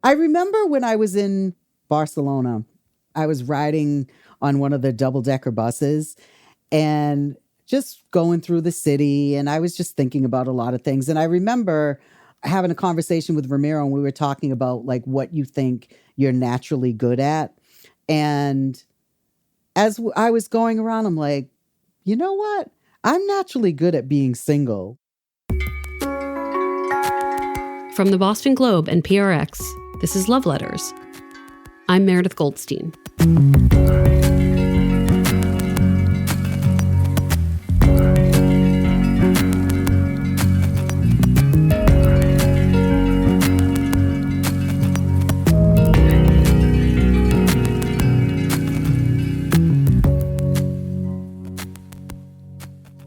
I remember when I was in Barcelona, I was riding on one of the double-decker buses and just going through the city. And I was just thinking about a lot of things. And I remember having a conversation with Ramiro, and we were talking about like what you think you're naturally good at. And as I was going around, I'm like, you know what? I'm naturally good at being single. From the Boston Globe and PRX, this is Love Letters. I'm Meredith Goldstein.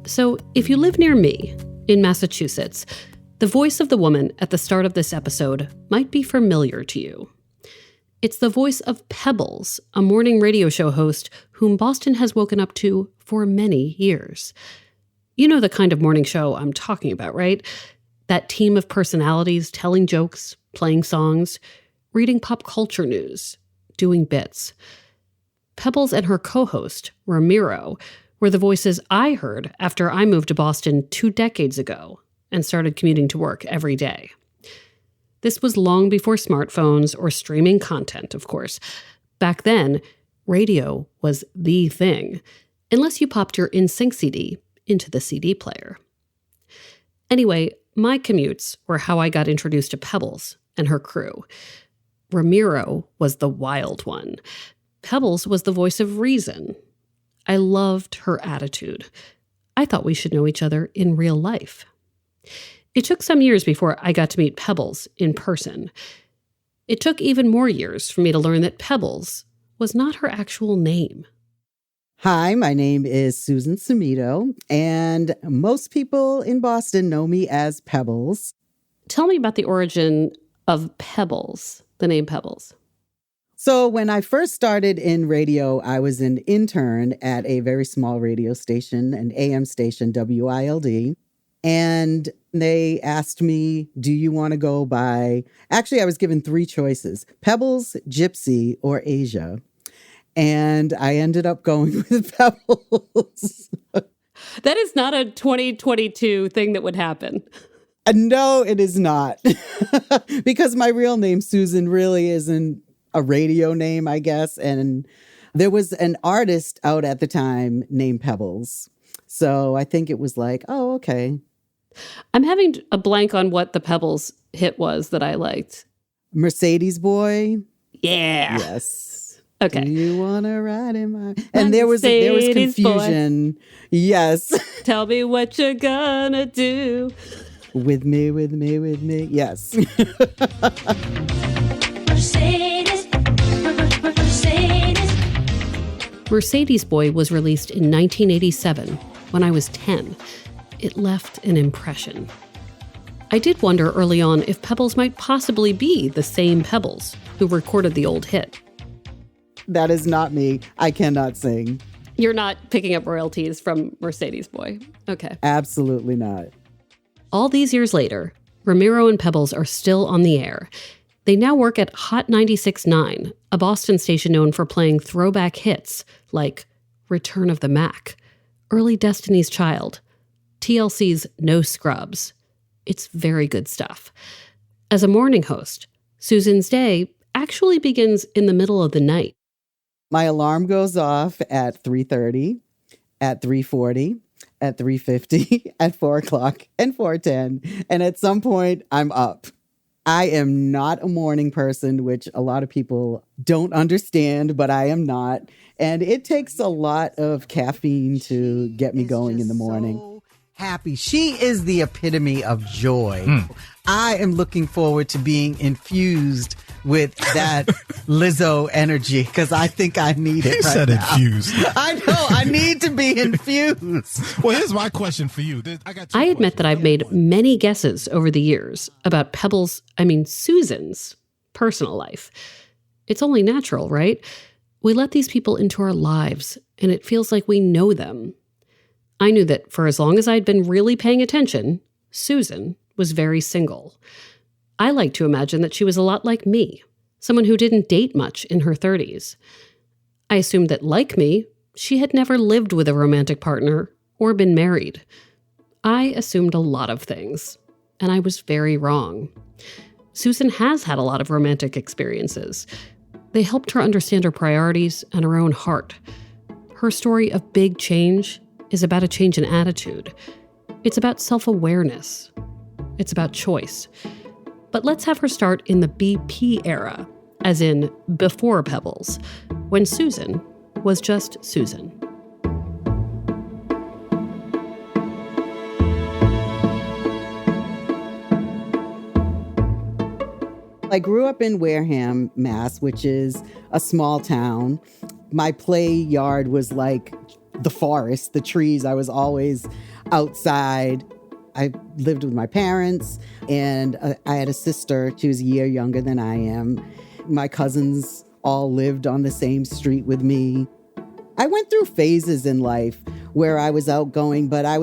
So, if you live near me, in Massachusetts, the voice of the woman at the start of this episode might be familiar to you. It's the voice of Pebbles, a morning radio show host whom Boston has woken up to for many years. You know the kind of morning show I'm talking about, right? That team of personalities telling jokes, playing songs, reading pop culture news, doing bits. Pebbles and her co-host, Ramiro, were the voices I heard after I moved to Boston 2 decades ago and started commuting to work every day. This was long before smartphones or streaming content, of course. Back then, radio was the thing, unless you popped your NSYNC CD into the CD player. Anyway, my commutes were how I got introduced to Pebbles and her crew. Ramiro was the wild one. Pebbles was the voice of reason. I loved her attitude. I thought we should know each other in real life. It took some years before I got to meet Pebbles in person. It took even more years for me to learn that Pebbles was not her actual name. Hi, my name is Susan Sumito, and most people in Boston know me as Pebbles. Tell me about the origin of Pebbles, the name Pebbles. So when I first started in radio, I was an intern at a very small radio station, an AM station, WILD. And they asked me, do you want to go by... Actually, I was given 3 choices: Pebbles, Gypsy, or Asia. And I ended up going with Pebbles. That is not a 2022 thing that would happen. No, it is not. Because my real name, Susan, really isn't a radio name, I guess. And there was an artist out at the time named Pebbles. So I think it was like, oh, okay. I'm having a blank on what the Pebbles hit was that I liked. Mercedes Boy. Yeah. Yes. Okay. Do you want to ride in my... And there was confusion. Boy. Yes. Tell me what you're gonna do. With me. Yes. Mercedes Boy was released in 1987 when I was 10. It left an impression. I did wonder early on if Pebbles might possibly be the same Pebbles who recorded the old hit. That is not me. I cannot sing. You're not picking up royalties from Mercedes Boy. Okay. Absolutely not. All these years later, Ramiro and Pebbles are still on the air. They now work at Hot 96.9, a Boston station known for playing throwback hits like Return of the Mac, Early Destiny's Child, TLC's No Scrubs. It's very good stuff. As a morning host, Susan's day actually begins in the middle of the night. My alarm goes off at 3:30, at 3:40, at 3:50, at 4 o'clock, and 4:10. And at some point, I'm up. I am not a morning person, which a lot of people don't understand, but I am not. And it takes a lot of caffeine to get me going in the morning. So happy. She is the epitome of joy. I am looking forward to being infused with that Lizzo energy because I think I need it. He right said now. infused. I know. I need to be infused. Well, here's my question for you. I admit that I've made many guesses over the years about Susan's personal life. It's only natural, right? We let these people into our lives, and it feels like we know them. I knew that for as long as I'd been really paying attention, Susan was very single. I like to imagine that she was a lot like me, someone who didn't date much in her 30s. I assumed that, like me, she had never lived with a romantic partner or been married. I assumed a lot of things, and I was very wrong. Susan has had a lot of romantic experiences. They helped her understand her priorities and her own heart. Her story of big change is about a change in attitude. It's about self-awareness. It's about choice. But let's have her start in the BP era, as in before Pebbles, when Susan was just Susan. I grew up in Wareham, Mass, which is a small town. My play yard was like the forest, the trees. I was always outside. I lived with my parents, and I had a sister. She was a year younger than I am. My cousins all lived on the same street with me. I went through phases in life where I was outgoing, but I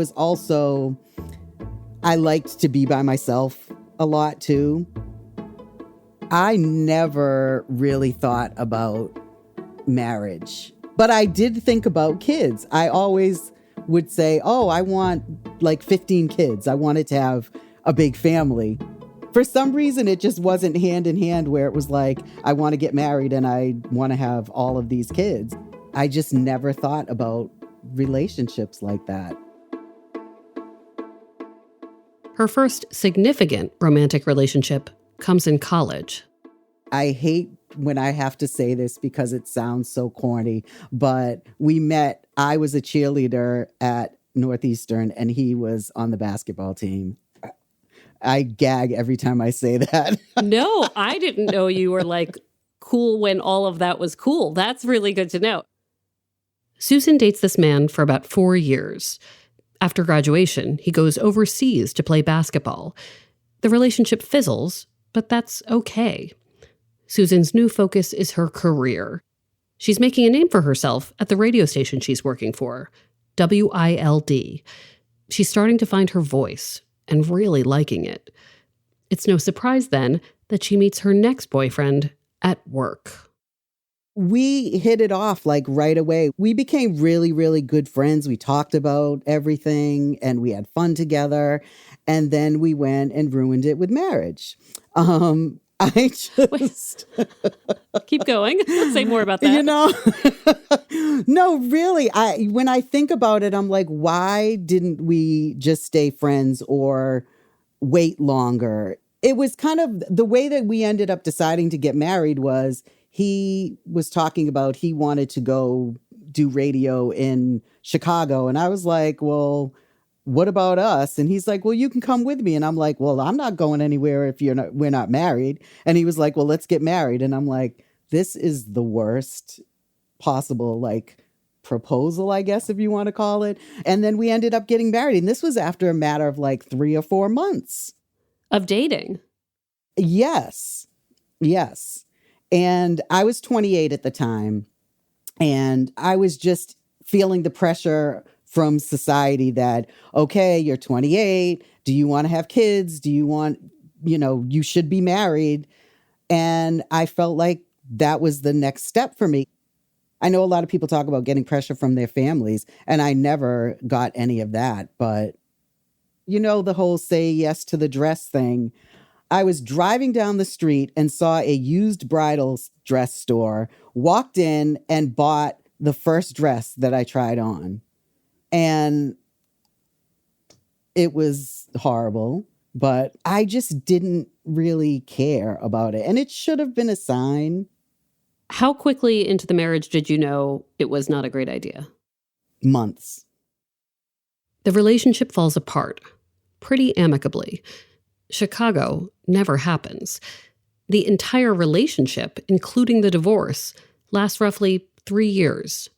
liked to be by myself a lot too. I never really thought about marriage, but I did think about kids. I always would say, oh, I want like 15 kids. I wanted to have a big family. For some reason, it just wasn't hand in hand where it was like, I want to get married and I want to have all of these kids. I just never thought about relationships like that. Her first significant romantic relationship comes in college. I hate when I have to say this because it sounds so corny, but we met. I was a cheerleader at Northeastern and he was on the basketball team. I gag every time I say that. No, I didn't know you were like cool when all of that was cool. That's really good to know. Susan dates this man for about 4 years. After graduation, he goes overseas to play basketball. The relationship fizzles, but that's okay. Susan's new focus is her career. She's making a name for herself at the radio station she's working for, WILD. She's starting to find her voice and really liking it. It's no surprise then that she meets her next boyfriend at work. We hit it off like right away. We became really, really good friends. We talked about everything and we had fun together. And then we went and ruined it with marriage. I just... Keep going. Let's say more about that. You know, no, really. When I think about it, I'm like, why didn't we just stay friends or wait longer? It was kind of the way that we ended up deciding to get married was he was talking about he wanted to go do radio in Chicago. And I was like, well, what about us? And he's like, well, you can come with me. And I'm like, well, I'm not going anywhere if we're not married. And he was like, well, let's get married. And I'm like, this is the worst possible, like, proposal, I guess, if you want to call it. And then we ended up getting married. And this was after a matter of like 3 or 4 months. Of dating? Yes. Yes. And I was 28 at the time. And I was just feeling the pressure from society that, okay, you're 28. Do you want to have kids? Do you want, you should be married. And I felt like that was the next step for me. I know a lot of people talk about getting pressure from their families, and I never got any of that. But, the whole say yes to the dress thing. I was driving down the street and saw a used bridal dress store, walked in and bought the first dress that I tried on. And it was horrible, but I just didn't really care about it. And it should have been a sign. How quickly into the marriage did you know it was not a great idea? Months. The relationship falls apart, pretty amicably. Chicago never happens. The entire relationship, including the divorce, lasts roughly 3 years.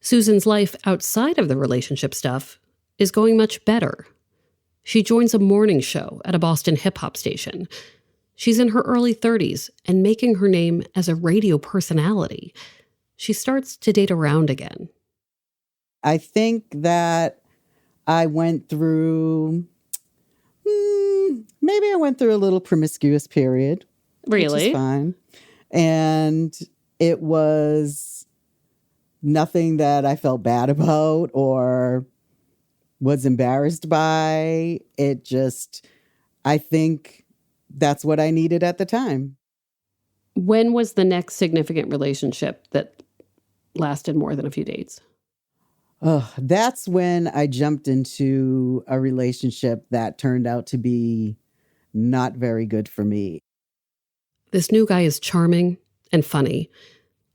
Susan's life outside of the relationship stuff is going much better. She joins a morning show at a Boston hip-hop station. She's in her early 30s and making her name as a radio personality. She starts to date around again. I think that I went through, maybe I went through a little promiscuous period. Really? Which is fine. And it was nothing that I felt bad about or was embarrassed by. It just, I think that's what I needed at the time. When was the next significant relationship that lasted more than a few dates? Oh, that's when I jumped into a relationship that turned out to be not very good for me. This new guy is charming and funny.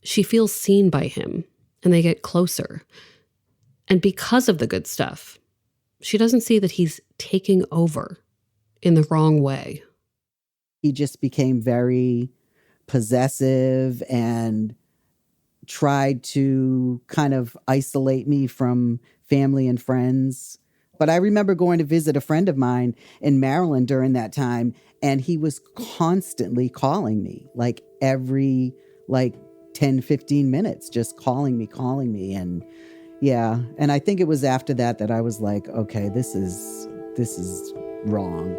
She feels seen by him, and they get closer. And because of the good stuff, she doesn't see that he's taking over in the wrong way. He just became very possessive and tried to kind of isolate me from family and friends. But I remember going to visit a friend of mine in Maryland during that time, and he was constantly calling me, like every 10, 15 minutes, just calling me. And yeah, and I think it was after that I was like, okay, this is wrong.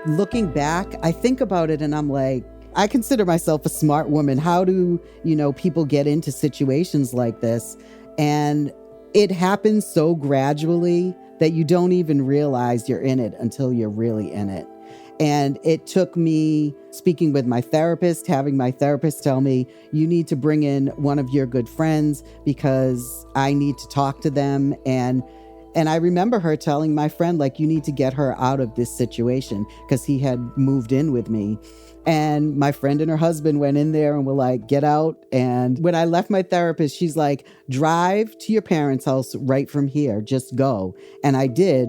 Looking back, I think about it and I'm like, I consider myself a smart woman. How do, people get into situations like this? And it happens so gradually that you don't even realize you're in it until you're really in it. And it took me speaking with my therapist, having my therapist tell me, you need to bring in one of your good friends because I need to talk to them. And I remember her telling my friend, you need to get her out of this situation because he had moved in with me. And my friend and her husband went in there and were like, get out. And when I left my therapist, she's like, drive to your parents' house right from here. Just go. And I did.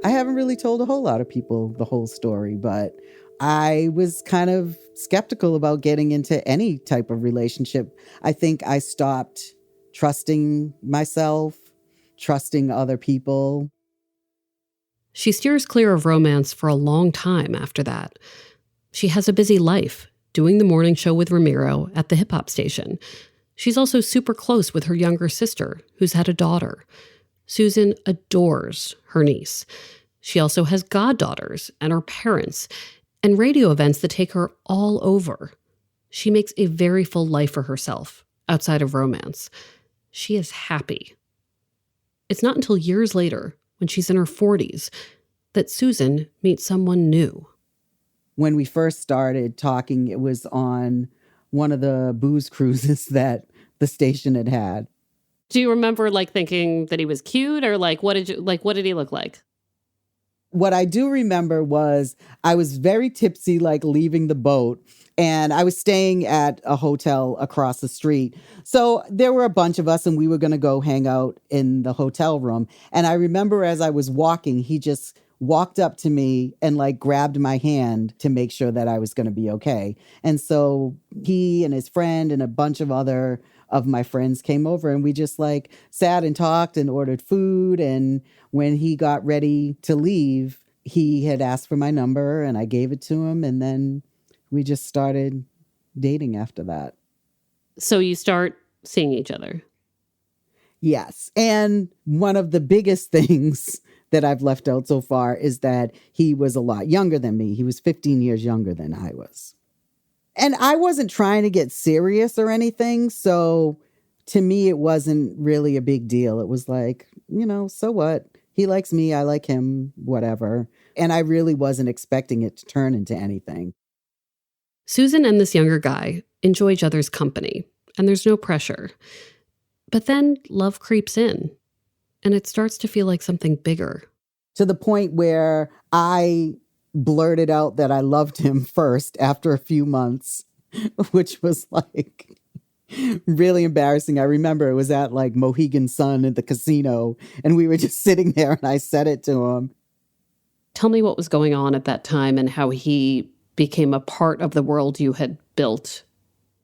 I haven't really told a whole lot of people the whole story, but I was kind of skeptical about getting into any type of relationship. I think I stopped trusting myself, trusting other people. She steers clear of romance for a long time after that. She has a busy life, doing the morning show with Ramiro at the hip-hop station. She's also super close with her younger sister, who's had a daughter. Susan adores her niece. She also has goddaughters and her parents, and radio events that take her all over. She makes a very full life for herself, outside of romance. She is happy. It's not until years later, when she's in her 40s, that Susan meets someone new. When we first started talking, it was on one of the booze cruises that the station had had. Do you remember thinking that he was cute, or what did he look like? What I do remember was I was very tipsy, leaving the boat, and I was staying at a hotel across the street. So there were a bunch of us and we were going to go hang out in the hotel room. And I remember as I was walking, he just walked up to me and grabbed my hand to make sure that I was going to be okay. And so he and his friend and a bunch of other of my friends came over and we just sat and talked and ordered food. And when he got ready to leave, he had asked for my number and I gave it to him. And then we just started dating after that. So you start seeing each other. Yes. And one of the biggest things that I've left out so far is that he was a lot younger than me. He was 15 years younger than I was. And I wasn't trying to get serious or anything. So to me, it wasn't really a big deal. It was so what? He likes me. I like him, whatever. And I really wasn't expecting it to turn into anything. Susan and this younger guy enjoy each other's company, and there's no pressure. But then love creeps in, and it starts to feel like something bigger. To the point where I blurted out that I loved him first after a few months, which was really embarrassing. I remember it was at Mohegan Sun at the casino, and we were just sitting there and I said it to him. Tell me what was going on at that time and how he became a part of the world you had built.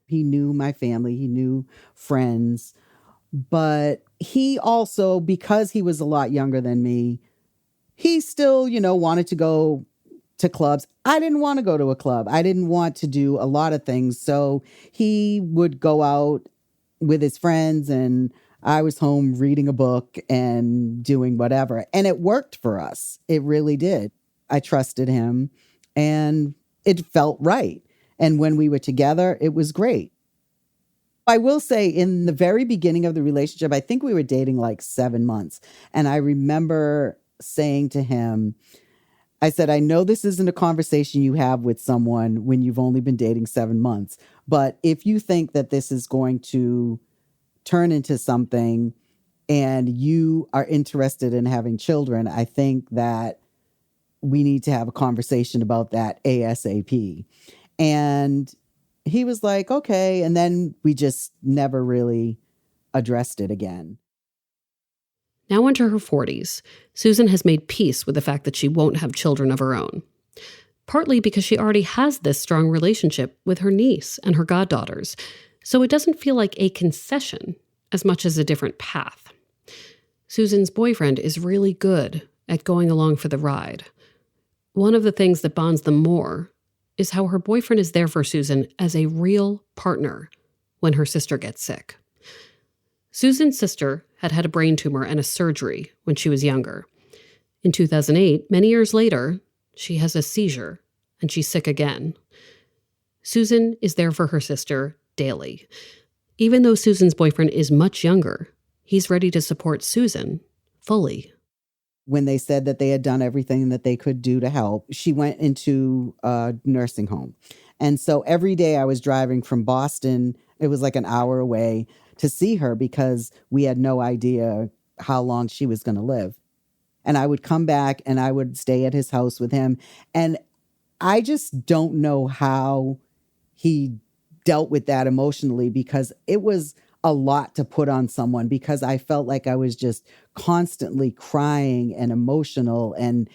He knew my family, he knew friends, but he also, because he was a lot younger than me, he still, wanted to go to clubs. I didn't want to go to a club. I didn't want to do a lot of things. So he would go out with his friends, and I was home reading a book and doing whatever. And it worked for us. It really did. I trusted him and it felt right. And when we were together, it was great. I will say in the very beginning of the relationship, I think we were dating like 7 months. And I remember saying to him, I said, I know this isn't a conversation you have with someone when you've only been dating 7 months, but if you think that this is going to turn into something and you are interested in having children, I think that we need to have a conversation about that ASAP. And he was like, okay. And then we just never really addressed it again. Now into her 40s, Susan has made peace with the fact that she won't have children of her own. Partly because she already has this strong relationship with her niece and her goddaughters, so it doesn't feel like a concession as much as a different path. Susan's boyfriend is really good at going along for the ride. One of the things that bonds them more is how her boyfriend is there for Susan as a real partner when her sister gets sick. Susan's sister had had a brain tumor and a surgery when she was younger. In 2008, many years later, she has a seizure and she's sick again. Susan is there for her sister daily. Even though Susan's boyfriend is much younger, he's ready to support Susan fully. When they said that they had done everything that they could do to help, she went into a nursing home. And so every day I was driving from Boston, it was like an hour away, to see her because we had no idea how long she was going to live. And I would come back and I would stay at his house with him. And I just don't know how he dealt with that emotionally, because it was a lot to put on someone, because I felt like I was just constantly crying and emotional and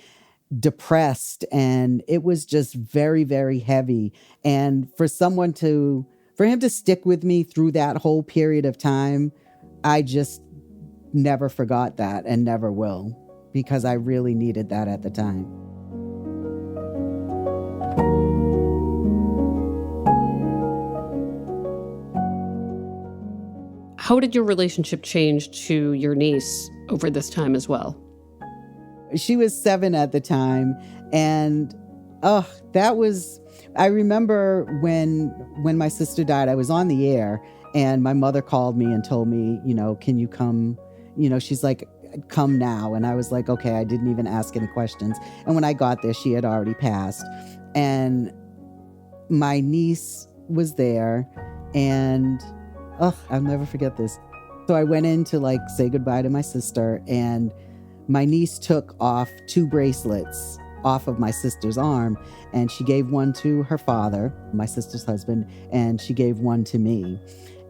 depressed. And it was just very, very heavy. And for him to stick with me through that whole period of time, I just never forgot that and never will, because I really needed that at the time. How did your relationship change to your niece over this time as well? She was 7 at the time. And I remember when my sister died, I was on the air and my mother called me and told me, can you come? She's like, come now. And I was like, okay, I didn't even ask any questions. And when I got there, she had already passed. And my niece was there, and I'll never forget this. So I went in to say goodbye to my sister, and my niece took off 2 bracelets off of my sister's arm, and she gave one to her father, my sister's husband, and she gave one to me.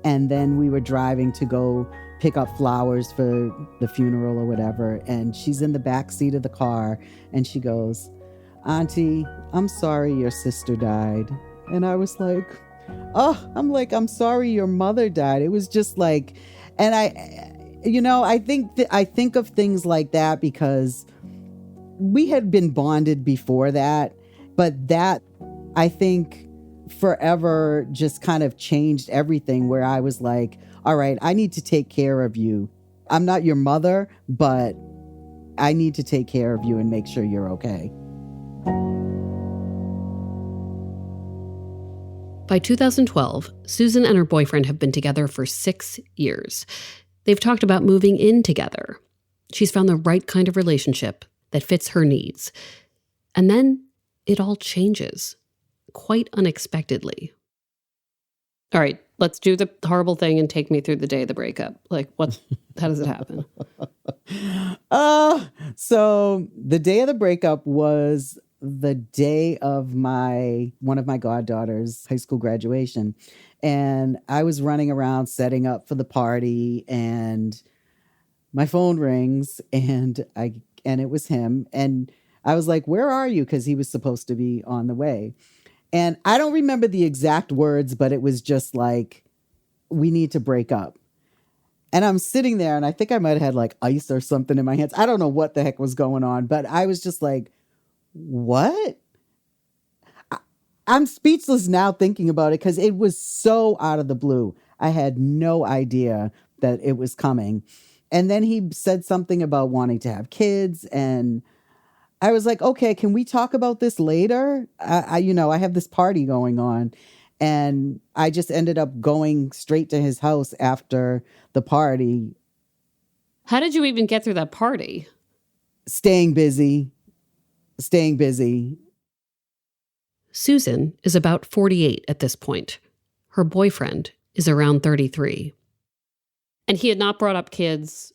And then we were driving to go pick up flowers for the funeral or whatever, and she's in the back seat of the car, and she goes, Auntie, I'm sorry your sister died. And I was like, I'm sorry your mother died. It was just like, and I think of things like that because we had been bonded before that, but that, I think, forever just kind of changed everything, where I was like, all right, I need to take care of you. I'm not your mother, but I need to take care of you and make sure you're okay. By 2012, Susan and her boyfriend have been together for 6 years. They've talked about moving in together. She's found the right kind of relationship that fits her needs. And then it all changes, quite unexpectedly. All right, let's do the horrible thing and take me through the day of the breakup. How does it happen? So the day of the breakup was the day of one of my goddaughters' high school graduation. And I was running around setting up for the party, and my phone rings, and it was him. And I was like, where are you? Because he was supposed to be on the way. And I don't remember the exact words, but it was just like, we need to break up. And I'm sitting there, and I think I might have had ice or something in my hands. I don't know what the heck was going on, but I was just like, what? I'm speechless now thinking about it, because it was so out of the blue. I had no idea that it was coming. And then he said something about wanting to have kids. And I was like, okay, can we talk about this later? I have this party going on. And I just ended up going straight to his house after the party. How did you even get through that party? Staying busy. Susan is about 48 at this point. Her boyfriend is around 33. And he had not brought up kids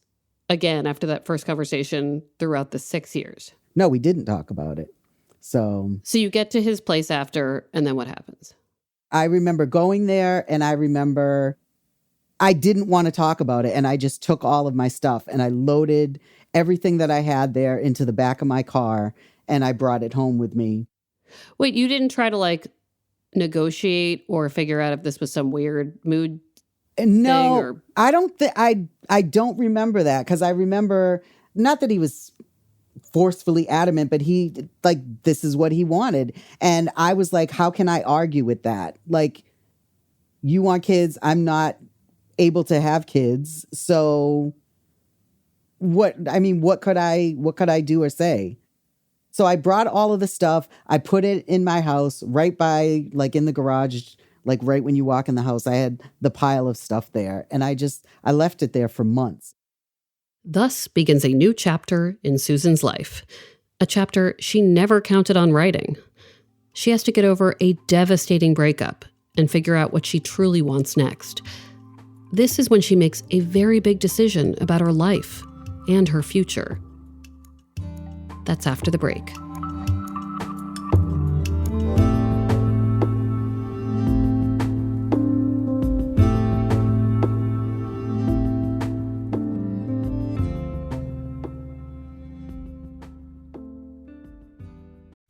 again after that first conversation throughout the 6 years. No, we didn't talk about it. So you get to his place after, and then what happens? I remember going there, and I remember I didn't want to talk about it. And I just took all of my stuff and I loaded everything that I had there into the back of my car, and I brought it home with me. Wait, you didn't try to negotiate or figure out if this was some weird mood No, thing? I don't think I don't remember that, because I remember not that he was forcefully adamant, but he this is what he wanted. And I was like, how can I argue with that? Like, you want kids, I'm not able to have kids. So what could I do or say? So I brought all of the stuff. I put it in my house right by, in the garage, right when you walk in the house. I had the pile of stuff there, and I left it there for months. Thus begins a new chapter in Susan's life, a chapter she never counted on writing. She has to get over a devastating breakup and figure out what she truly wants next. This is when she makes a very big decision about her life and her future. That's after the break.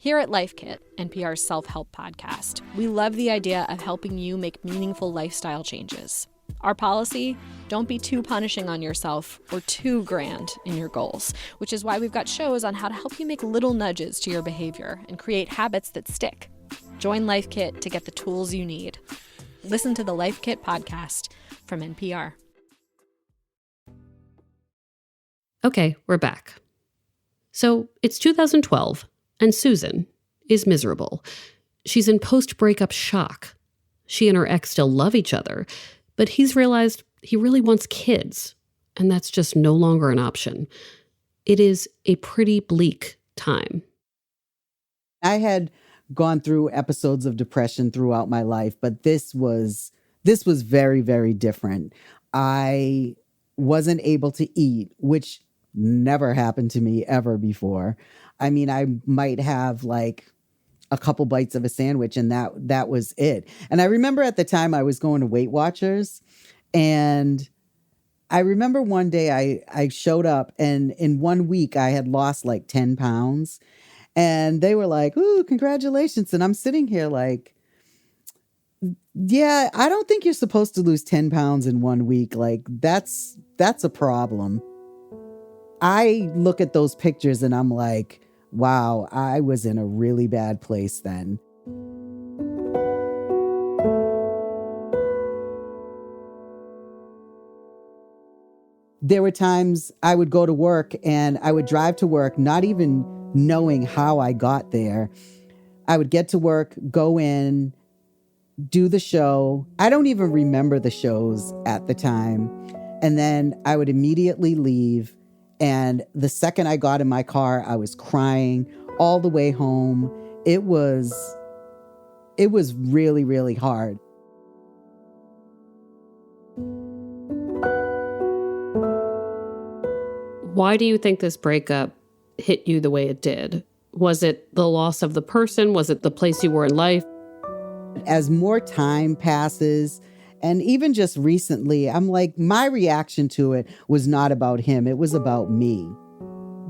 Here at Life Kit, NPR's self-help podcast, we love the idea of helping you make meaningful lifestyle changes. Our policy, don't be too punishing on yourself or too grand in your goals, which is why we've got shows on how to help you make little nudges to your behavior and create habits that stick. Join Life Kit to get the tools you need. Listen to the Life Kit podcast from NPR. Okay, we're back. So it's 2012, and Susan is miserable. She's in post-breakup shock. She and her ex still love each other, but he's realized he really wants kids, and that's just no longer an option. It is a pretty bleak time. I had gone through episodes of depression throughout my life, but this was very, very different. I wasn't able to eat, which never happened to me ever before. I mean, I might have a couple bites of a sandwich, and that was it. And I remember at the time I was going to Weight Watchers, and I remember one day I showed up, and in 1 week I had lost 10 pounds, and they were like, "Ooh, congratulations." And I'm sitting here yeah, I don't think you're supposed to lose 10 pounds in 1 week. That's a problem. I look at those pictures and I'm like, wow, I was in a really bad place then. There were times I would go to work and I would drive to work, not even knowing how I got there. I would get to work, go in, do the show. I don't even remember the shows at the time. And then I would immediately leave. And the second I got in my car, I was crying all the way home. It was really, really hard. Why do you think this breakup hit you the way it did? Was it the loss of the person? Was it the place you were in life? As more time passes, and even just recently, I'm like, my reaction to it was not about him. It was about me.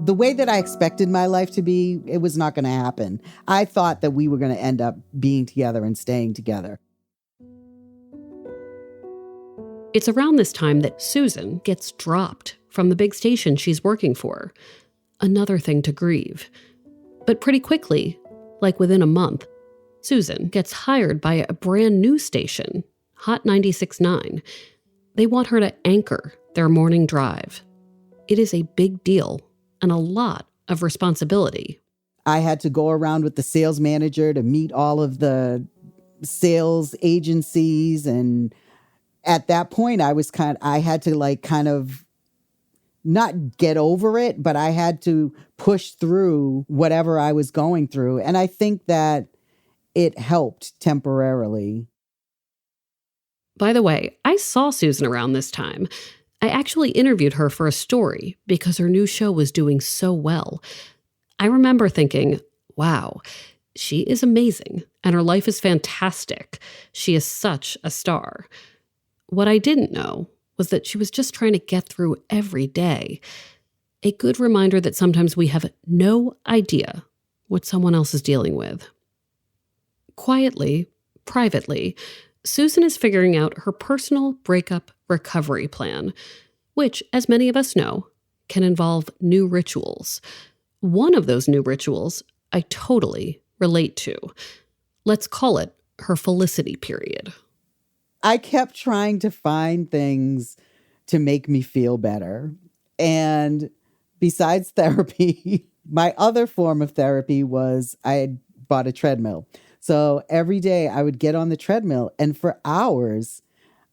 The way that I expected my life to be, it was not going to happen. I thought that we were going to end up being together and staying together. It's around this time that Susan gets dropped from the big station she's working for. Another thing to grieve. But pretty quickly, within a month, Susan gets hired by a brand new station, Hot 96.9. They want her to anchor their morning drive. It is a big deal and a lot of responsibility. I had to go around with the sales manager to meet all of the sales agencies. And at that point, I had to kind of not get over it, but I had to push through whatever I was going through. And I think that it helped temporarily. By the way, I saw Susan around this time. I actually interviewed her for a story because her new show was doing so well. I remember thinking, wow, she is amazing and her life is fantastic. She is such a star. What I didn't know was that she was just trying to get through every day. A good reminder that sometimes we have no idea what someone else is dealing with. Quietly, privately, Susan is figuring out her personal breakup recovery plan, which, as many of us know, can involve new rituals. One of those new rituals I totally relate to. Let's call it her felicity period. I kept trying to find things to make me feel better. And besides therapy, my other form of therapy was I had bought a treadmill. So every day I would get on the treadmill, and for hours,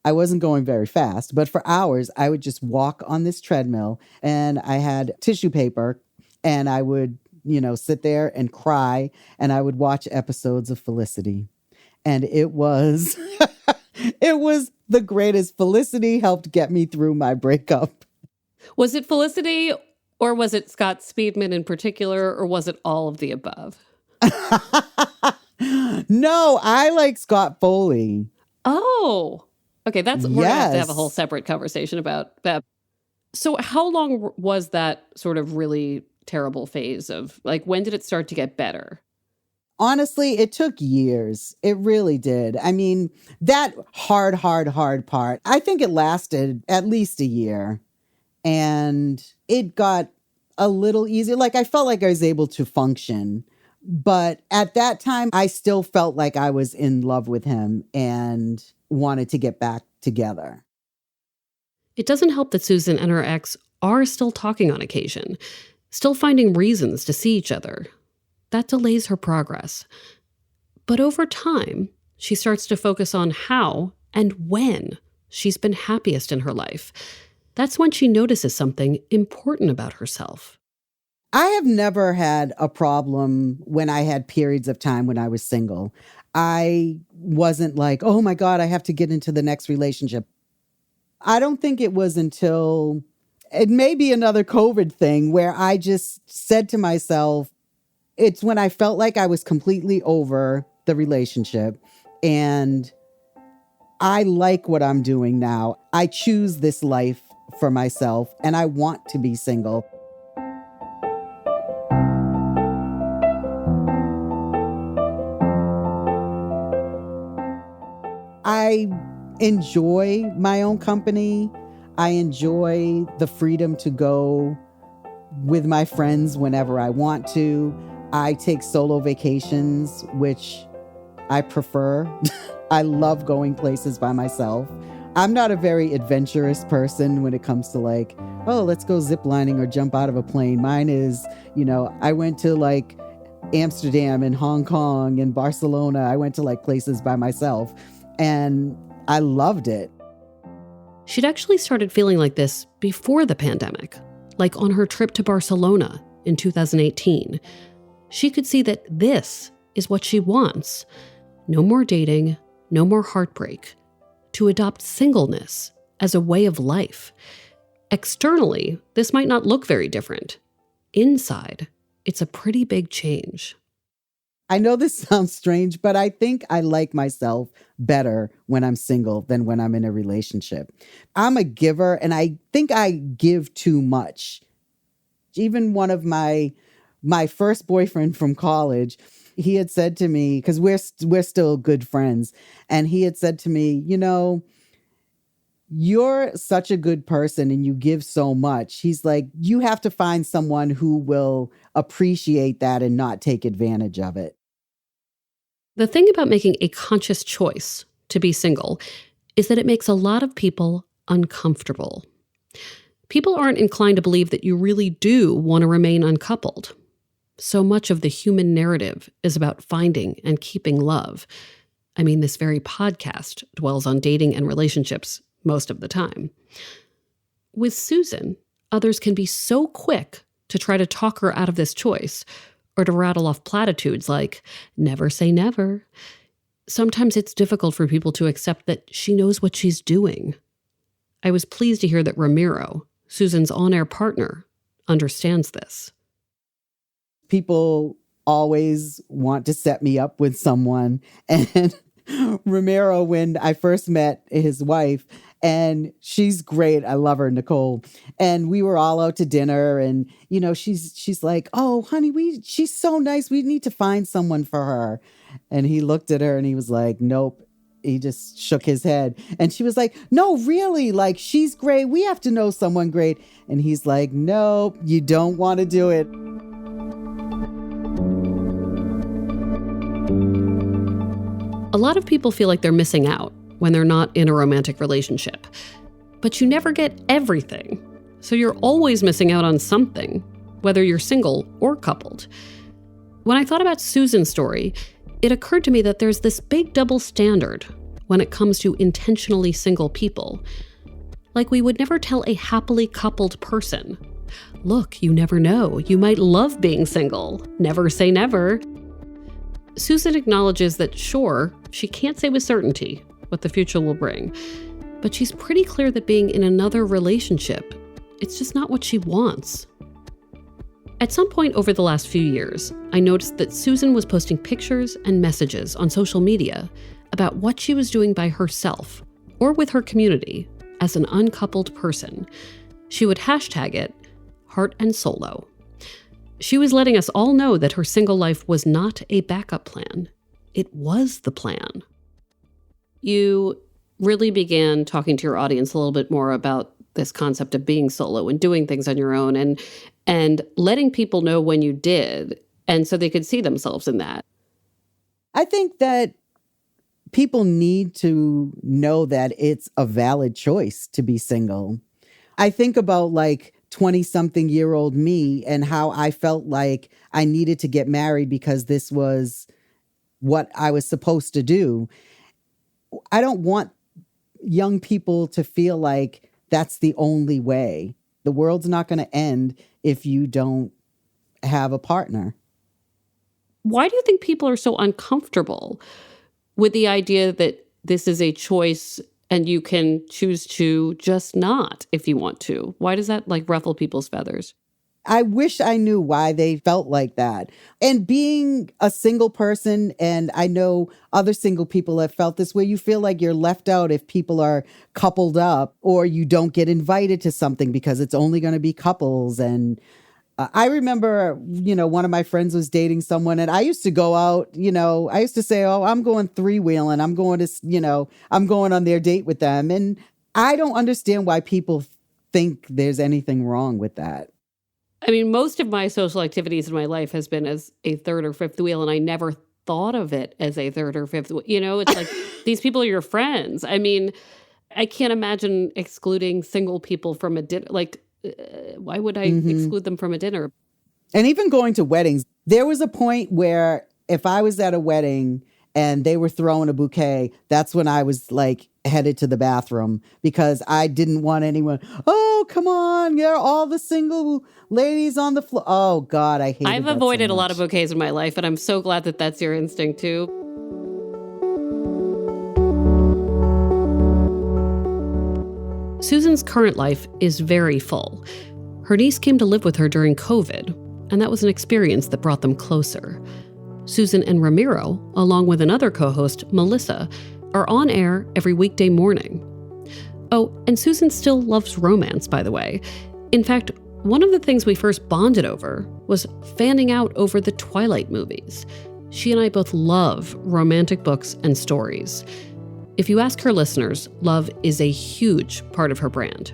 I wasn't going very fast, but for hours I would just walk on this treadmill, and I had tissue paper, and I would, sit there and cry, and I would watch episodes of Felicity. And it was it was the greatest. Felicity helped get me through my breakup. Was it Felicity, or was it Scott Speedman in particular, or was it all of the above? No, I like Scott Foley. Oh, okay. We're going to have to have a Yes. whole separate conversation about that. So how long was that sort of really terrible phase of, when did it start to get better? Honestly, it took years. It really did. I mean, that hard part, I think it lasted at least a year. And it got a little easier. I felt like I was able to function. But at that time, I still felt like I was in love with him and wanted to get back together. It doesn't help that Susan and her ex are still talking on occasion, still finding reasons to see each other. That delays her progress. But over time, she starts to focus on how and when she's been happiest in her life. That's when she notices something important about herself. I have never had a problem when I had periods of time when I was single. I wasn't like, oh my God, I have to get into the next relationship. I don't think it was until it may be another COVID thing where I just said to myself, it's when I felt like I was completely over the relationship and I like what I'm doing now. I choose this life for myself and I want to be single. I enjoy my own company. I enjoy the freedom to go with my friends whenever I want to. I take solo vacations, which I prefer. I love going places by myself. I'm not a very adventurous person when it comes to let's go ziplining or jump out of a plane. Mine is, I went to Amsterdam and Hong Kong and Barcelona. I went to places by myself and I loved it. She'd actually started feeling like this before the pandemic, like on her trip to Barcelona in 2018. She could see that this is what she wants. No more dating, no more heartbreak. To adopt singleness as a way of life. Externally, this might not look very different. Inside, it's a pretty big change. I know this sounds strange, but I think I like myself better when I'm single than when I'm in a relationship. I'm a giver, and I think I give too much. Even one of my first boyfriend from college, he had said to me, because we're still good friends, and he had said to me, you're such a good person and you give so much. He's like, you have to find someone who will appreciate that and not take advantage of it. The thing about making a conscious choice to be single is that it makes a lot of people uncomfortable. People aren't inclined to believe that you really do want to remain uncoupled. So much of the human narrative is about finding and keeping love. I mean, this very podcast dwells on dating and relationships most of the time. With Susan, others can be so quick to try to talk her out of this choice, or to rattle off platitudes like, never say never. Sometimes it's difficult for people to accept that she knows what she's doing. I was pleased to hear that Ramiro, Susan's on-air partner, understands this. People always want to set me up with someone. And Ramiro, when I first met his wife, and she's great. I love her, Nicole. And we were all out to dinner, and she's like, "Oh, honey, she's so nice. We need to find someone for her." And he looked at her and he was like, "Nope." He just shook his head. And she was like, "No, really, like, she's great. We have to know someone great." And he's like, "Nope, you don't want to do it." A lot of people feel like they're missing out when they're not in a romantic relationship. But you never get everything. So you're always missing out on something, whether you're single or coupled. When I thought about Susan's story, it occurred to me that there's this big double standard when it comes to intentionally single people. Like, we would never tell a happily coupled person, "Look, you never know. You might love being single. Never say never." Susan acknowledges that, sure, she can't say with certainty what the future will bring, but she's pretty clear that being in another relationship, it's just not what she wants. At some point over the last few years, I noticed that Susan was posting pictures and messages on social media about what she was doing by herself or with her community as an uncoupled person. She would hashtag it Heart and Solo. She was letting us all know that her single life was not a backup plan. It was the plan. You really began talking to your audience a little bit more about this concept of being solo and doing things on your own, and letting people know when you did, and so they could see themselves in that. I think that people need to know that it's a valid choice to be single. I think about 20-something-year-old me and how I felt like I needed to get married because this was what I was supposed to do. I don't want young people to feel like that's the only way. The world's not going to end if you don't have a partner. Why do you think people are so uncomfortable with the idea that this is a choice and you can choose to just not if you want to? Why does that ruffle people's feathers? I wish I knew why they felt like that. And being a single person, and I know other single people have felt this, where you feel like you're left out if people are coupled up, or you don't get invited to something because it's only going to be couples. And I remember, one of my friends was dating someone, and I used to go out, I used to say, "Oh, I'm going three-wheeling. I'm going to, I'm going on their date with them." And I don't understand why people think there's anything wrong with that. I mean, most of my social activities in my life has been as a third or fifth wheel, and I never thought of it as a third or fifth wheel. It's like, these people are your friends. I mean, I can't imagine excluding single people from a dinner. Why would I exclude them from a dinner? And even going to weddings, there was a point where if I was at a wedding and they were throwing a bouquet, that's when I was headed to the bathroom, because I didn't want anyone, "Oh, come on, you're all the single ladies on the floor." Oh, God, I hate it. I've avoided a lot of bouquets in my life, and I'm so glad that that's your instinct, too. Susan's current life is very full. Her niece came to live with her during COVID, and that was an experience that brought them closer. Susan and Ramiro, along with another co-host, Melissa, are on air every weekday morning. Oh, and Susan still loves romance, by the way. In fact, one of the things we first bonded over was fanning out over the Twilight movies. She and I both love romantic books and stories. If you ask her listeners, love is a huge part of her brand.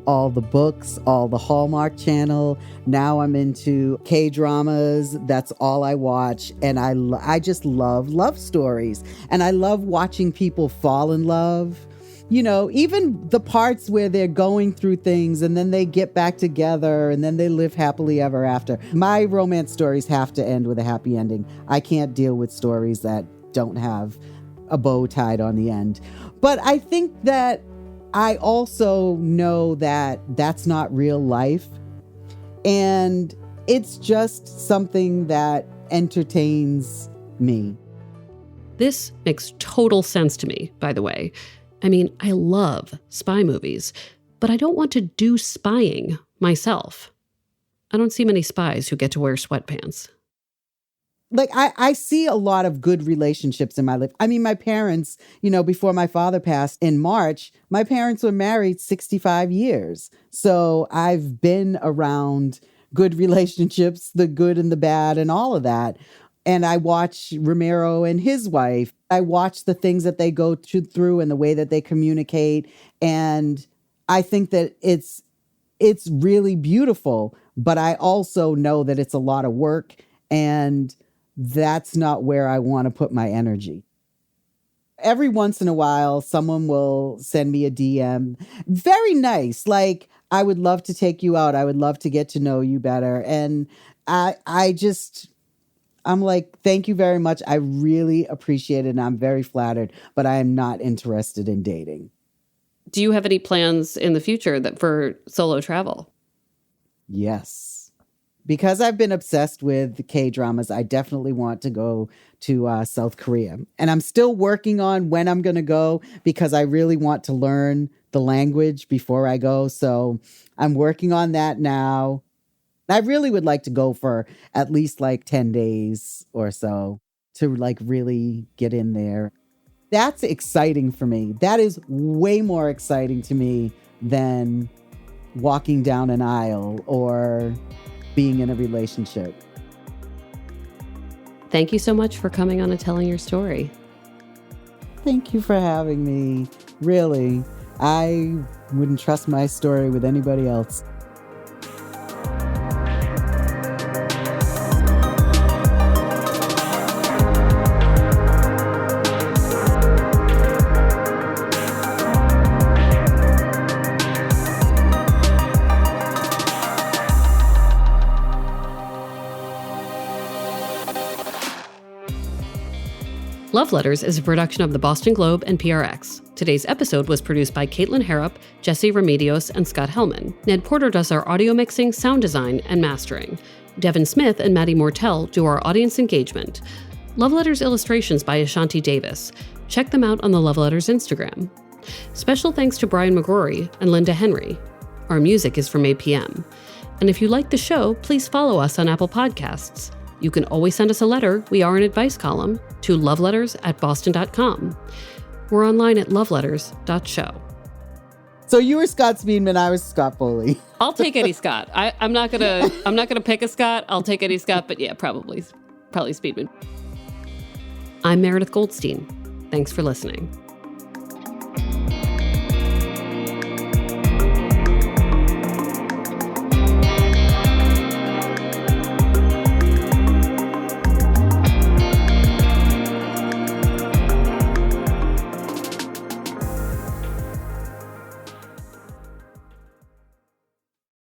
all the books, all the Hallmark Channel. Now I'm into K-dramas. That's all I watch. And I just love love stories. And I love watching people fall in love. You know, even the parts where they're going through things and then they get back together and then they live happily ever after. My romance stories have to end with a happy ending. I can't deal with stories that don't have a bow tied on the end. But I think that I also know that that's not real life. And it's just something that entertains me. This makes total sense to me, by the way. I mean, I love spy movies, but I don't want to do spying myself. I don't see many spies who get to wear sweatpants. Like, I see a lot of good relationships in my life. I mean, my parents, you know, before my father passed in March, my parents were married 65 years. So I've been around good relationships, the good and the bad and all of that. And I watch Romero and his wife. I watch the things that they go through and the way that they communicate. And I think that it's really beautiful. But I also know that it's a lot of work. And that's not where I want to put my energy. Every once in a while, someone will send me a DM. Very nice. Like, I would love to take you out. I would love to get to know you better. And I'm like, thank you very much. I really appreciate it. And I'm very flattered, but I am not interested in dating. Do you have any plans in the future for solo travel? Yes. Because I've been obsessed with K-dramas, I definitely want to go to South Korea. And I'm still working on when I'm going to go because I really want to learn the language before I go. So I'm working on that now. I really would like to go for at least like 10 days or so to like really get in there. That's exciting for me. That is way more exciting to me than walking down an aisle or being in a relationship. Thank you so much for coming on and telling your story. Thank you for having me. Really, I wouldn't trust my story with anybody else. Love Letters is a production of the Boston Globe and PRX. Today's episode was produced by Caitlin Harrop, Jesse Remedios, and Scott Hellman. Ned Porter does our audio mixing, sound design, and mastering. Devin Smith and Maddie Mortel do our audience engagement. Love Letters illustrations by Ashanti Davis. Check them out on the Love Letters Instagram. Special thanks to Brian McGrory and Linda Henry. Our music is from APM. And if you like the show, please follow us on Apple Podcasts. You can always send us a letter, we are an advice column, to loveletters@boston.com. We're online at loveletters.show. So you were Scott Speedman, I was Scott Foley. I'll take Eddie Scott. I'm not gonna pick a Scott. I'll take Eddie Scott, but yeah, probably Speedman. I'm Meredith Goldstein. Thanks for listening.